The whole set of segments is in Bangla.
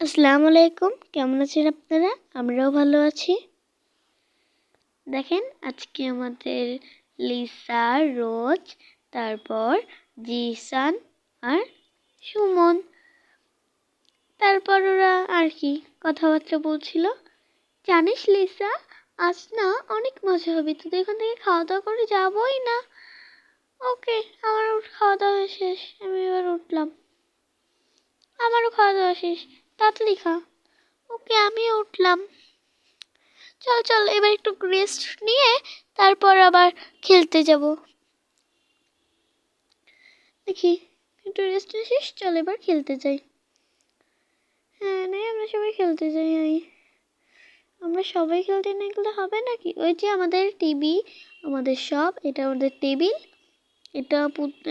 আসসালামু আলাইকুম, কেমন আছেন আপনারা? আমরাও ভালো আছি। দেখেন আজকে আমাদের লিসা, রোজ, তারপর জিসান আর সুমন, তারপর ওরা আর কি কথাবার্তা বলছিল। জানিস লিসা, আজ না অনেক মজা হবে, তোদের এখান থেকে খাওয়া দাওয়া করে যাবোই না। ওকে, আমার খাওয়া দাওয়া শেষ, আমি এবার উঠলাম। আমারও খাওয়া দাওয়া শেষ, তাড়াতাড়ি খা। ওকে, আমিও উঠলাম। চল চল এবার একটু রেস্ট নিয়ে তারপর আবার খেলতে যাব। দেখি একটু রেস্ট নিয়েছিস, চল এবার খেলতে যাই। হ্যাঁ নেই, আমরা সবাই খেলতে যাই। আমরা সবাই খেলতে না গেলে হবে নাকি? ওই যে আমাদের টিভি, আমাদের সব, এটা আমাদের টেবিল, এটা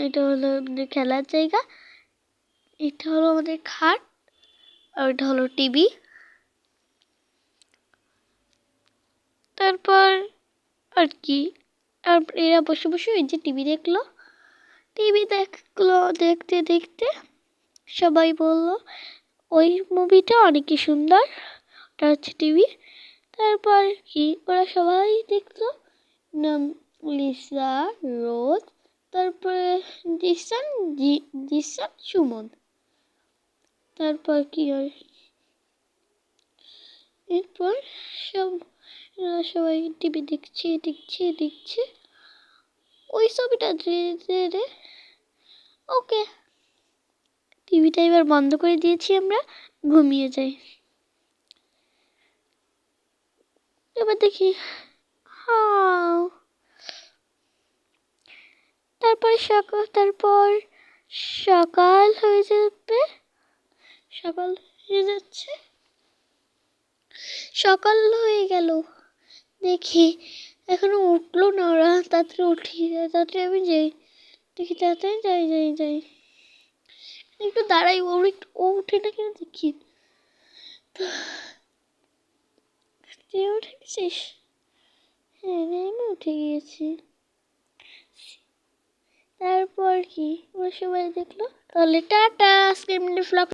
এটা হলো আমাদের খেলার জায়গা, এটা হলো আমাদের খাট, আর এটা হলো টিভি। তারপর আর কি, আর এরা বসে বসে ওই যে টিভি দেখলো। দেখতে দেখতে সবাই বলল ওই মুভিটা অনেকই সুন্দর, ওটা হচ্ছে টিভি। তারপর কি ওরা সবাই দেখলো, লিসা, রোজ, তারপরে জিসান, জিসান, সুমন। তারপর কি হয়, এরপর সবাই টিভি দেখছে ওই ছবিটা ধীরে ওকে, টিভিটা এবার বন্ধ করে দিয়েছি, আমরা ঘুমিয়ে যাই। এবার দেখি তারপর সকাল হয়ে যাবে, সকাল হয়ে যাচ্ছে, সকাল হয়ে গেল। দেখি এখনো উঠলো না ওরা, তাড়াতাড়ি আমি যাই। দেখি তাড়াতাড়ি যাই একটু দাঁড়াই, ও উঠে না কেন দেখি। তুই উঠে গেছিস? হ্যাঁ আমি উঠে গিয়েছি। তারপর কি ওরা সবাই দেখলো, তাহলে টাটা, আজকের মিনি ব্লগ